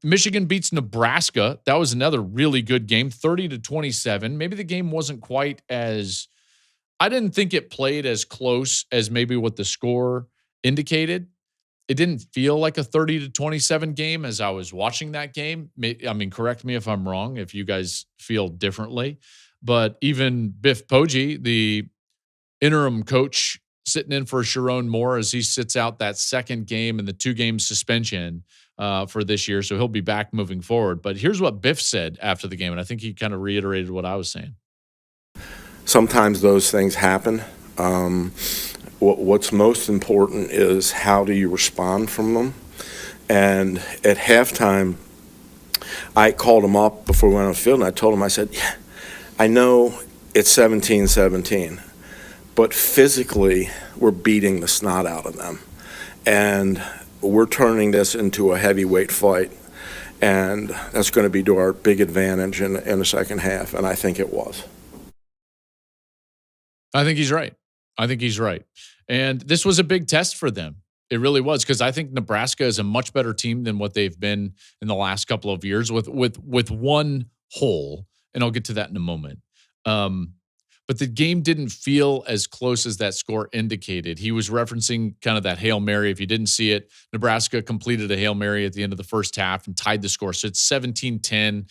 Michigan beats Nebraska. That was another really good game, 30-27. Maybe the game wasn't quite as I didn't think it played as close as maybe what the score indicated. It didn't feel like a 30-27 game as I was watching that game. I mean, correct me if I'm wrong, if you guys feel differently. But even Biff Poggi, the interim coach, sitting in for Sharon Moore as he sits out that second game and the 2-game suspension for this year. So he'll be back moving forward. But here's what Biff said after the game, and I think he kind of reiterated what I was saying. Sometimes those things happen. What's most important is how do you respond from them. And at halftime, I called him up before we went on the field, and I told him, I said, yeah, I know it's 17-17, but physically we're beating the snot out of them. And we're turning this into a heavyweight fight, and that's going to be to our big advantage in the second half, and I think it was. I think he's right. And this was a big test for them. It really was, because I think Nebraska is a much better team than what they've been in the last couple of years with one hole, and I'll get to that in a moment. But the game didn't feel as close as that score indicated. He was referencing kind of that Hail Mary. If you didn't see it, Nebraska completed a Hail Mary at the end of the first half and tied the score. So it's 17-10,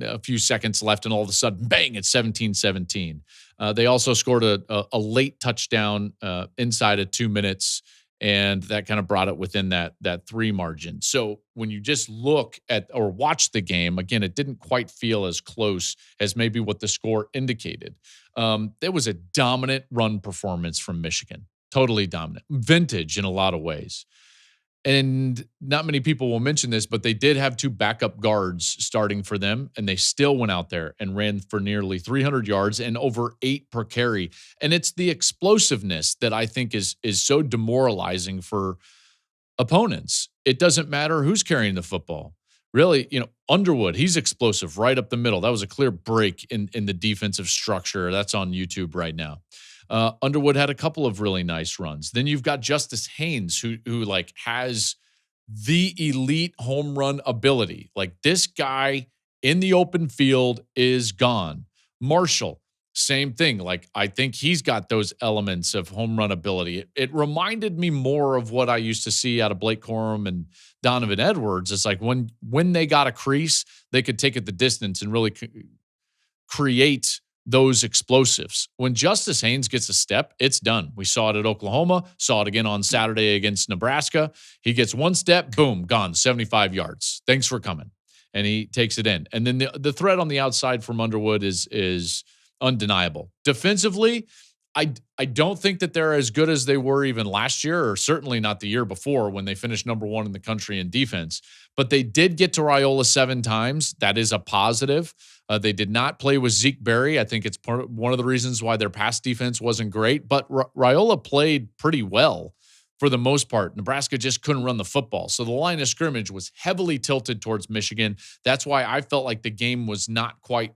a few seconds left, and all of a sudden, bang, it's 17-17. They also scored a late touchdown inside of 2 minutes, and that kind of brought it within that 3 margin. So when you just look at or watch the game, again, it didn't quite feel as close as maybe what the score indicated. There was a dominant run performance from Michigan, totally dominant, vintage in a lot of ways. And not many people will mention this, but they did have 2 backup guards starting for them, and they still went out there and ran for nearly 300 yards and over 8 per carry. And it's the explosiveness that I think is so demoralizing for opponents. It doesn't matter who's carrying the football. Really, Underwood, he's explosive right up the middle. That was a clear break in the defensive structure. That's on YouTube right now. Underwood had a couple of really nice runs. Then you've got Justice Haynes, who has the elite home run ability. Like, this guy in the open field is gone. Marshall, same thing. Like, I think he's got those elements of home run ability. It reminded me more of what I used to see out of Blake Corum and Donovan Edwards. It's like when they got a crease, they could take it the distance and really create those explosives. When Justice Haynes gets a step, it's done. We saw it at Oklahoma, saw it again on Saturday against Nebraska. He gets one step, boom, gone, 75 yards. Thanks for coming. And he takes it in. And then the threat on the outside from Underwood is undeniable. Defensively, I don't think that they're as good as they were even last year, or certainly not the year before when they finished number 1 in the country in defense. But they did get to Raiola 7 times. That is a positive. They did not play with Zeke Berry. I think it's one of the reasons why their pass defense wasn't great. But Raiola played pretty well for the most part. Nebraska just couldn't run the football. So the line of scrimmage was heavily tilted towards Michigan. That's why I felt like the game was not quite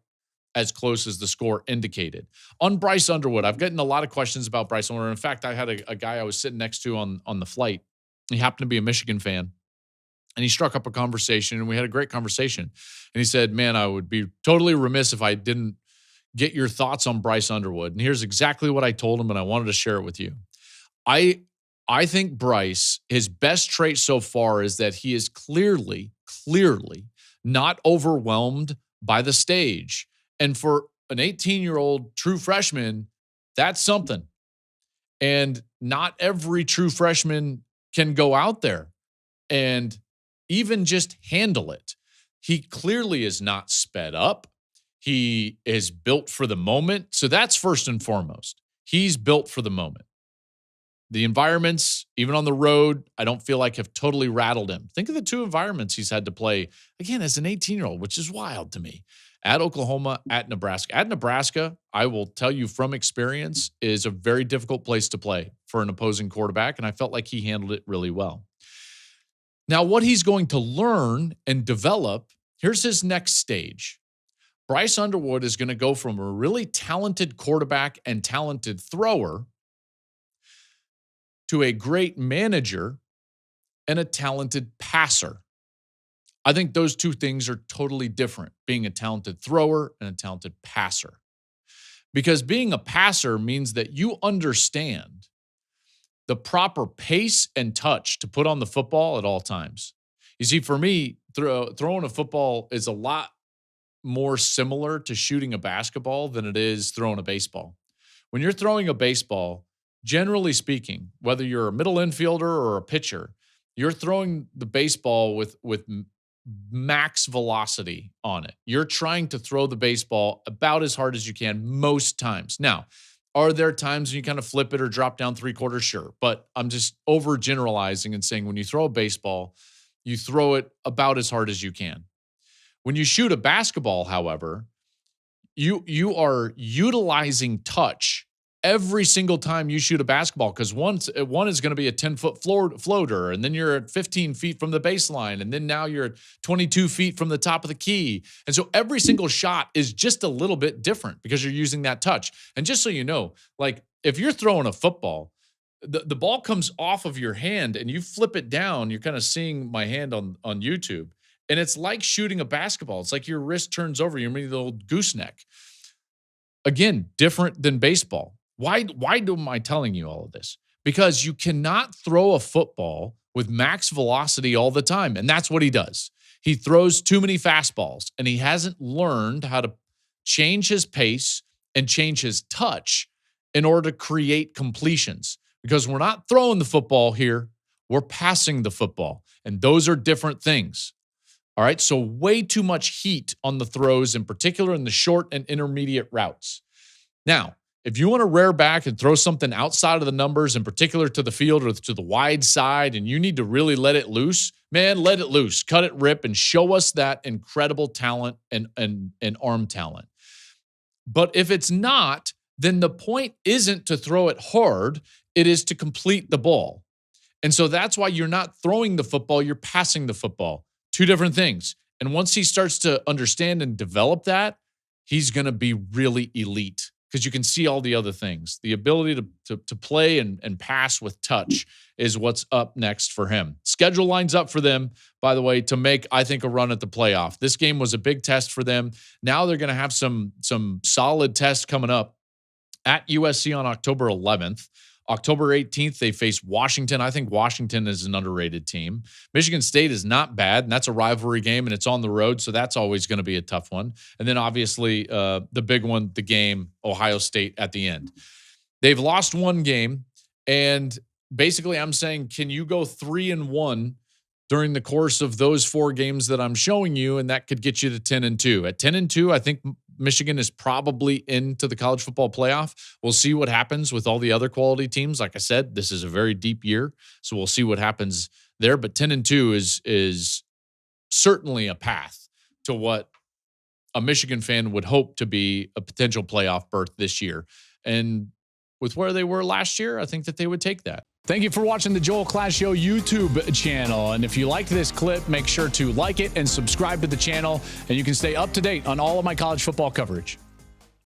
as close as the score indicated. On Bryce Underwood, I've gotten a lot of questions about Bryce Underwood. In fact, I had a guy I was sitting next to on the flight. He happened to be a Michigan fan, and he struck up a conversation, and we had a great conversation. And he said, man, I would be totally remiss if I didn't get your thoughts on Bryce Underwood. And here's exactly what I told him, and I wanted to share it with you. I think Bryce, his best trait so far is that he is clearly not overwhelmed by the stage. And for an 18-year-old true freshman, that's something. And not every true freshman can go out there and even just handle it. He clearly is not sped up. He is built for the moment. So that's first and foremost. He's built for the moment. The environments, even on the road, I don't feel like have totally rattled him. Think of the 2 environments he's had to play, again, as an 18-year-old, which is wild to me. At Oklahoma, at Nebraska. At Nebraska, I will tell you from experience, is a very difficult place to play for an opposing quarterback, and I felt like he handled it really well. Now, what he's going to learn and develop, here's his next stage. Bryce Underwood is going to go from a really talented quarterback and talented thrower to a great manager and a talented passer. I think those two things are totally different, being a talented thrower and a talented passer. Because being a passer means that you understand the proper pace and touch to put on the football at all times. You see, for me, throwing a football is a lot more similar to shooting a basketball than it is throwing a baseball. When you're throwing a baseball, generally speaking, whether you're a middle infielder or a pitcher, you're throwing the baseball with max velocity on it. You're trying to throw the baseball about as hard as you can most times. Now, are there times when you kind of flip it or drop down 3/4? Sure. But I'm just overgeneralizing and saying when you throw a baseball, you throw it about as hard as you can. When you shoot a basketball, however, you are utilizing touch every single time you shoot a basketball, because one is going to be a 10-foot floater, and then you're at 15 feet from the baseline, and then now you're at 22 feet from the top of the key. And so every single shot is just a little bit different because you're using that touch. And just so you know, like if you're throwing a football, the ball comes off of your hand and you flip it down, you're kind of seeing my hand on YouTube. And it's like shooting a basketball. It's like your wrist turns over. You're making the old gooseneck. Again, different than baseball. Why am I telling you all of this? Because you cannot throw a football with max velocity all the time. And that's what he does. He throws too many fastballs, and he hasn't learned how to change his pace and change his touch in order to create completions. Because we're not throwing the football here. We're passing the football. And those are different things. All right, so way too much heat on the throws, in particular in the short and intermediate routes. Now, if you want to rear back and throw something outside of the numbers, in particular to the field or to the wide side, and you need to really let it loose, man, let it loose, cut it, rip, and show us that incredible talent and arm talent. But if it's not, then the point isn't to throw it hard, it is to complete the ball. And so that's why you're not throwing the football, you're passing the football. Two different things. And once he starts to understand and develop that, he's going to be really elite because you can see all the other things. The ability to play and pass with touch is what's up next for him. Schedule lines up for them, by the way, to make, I think, a run at the playoff. This game was a big test for them. Now they're going to have some solid tests coming up at USC on October 11th. October 18th, they face Washington. I think Washington is an underrated team. Michigan State is not bad, and that's a rivalry game, and it's on the road, so that's always going to be a tough one. And then, obviously, the big one, the game, Ohio State at the end. They've lost one game, and basically I'm saying, can you go 3-1 during the course of those 4 games that I'm showing you, and that could get you to 10-2. At 10-2, I think Michigan is probably into the college football playoff. We'll see what happens with all the other quality teams. Like I said, this is a very deep year, so we'll see what happens there. But 10-2 is certainly a path to what a Michigan fan would hope to be a potential playoff berth this year. And with where they were last year, I think that they would take that. Thank you for watching the Joel Klatt Show YouTube channel. And if you liked this clip, make sure to like it and subscribe to the channel. And you can stay up to date on all of my college football coverage.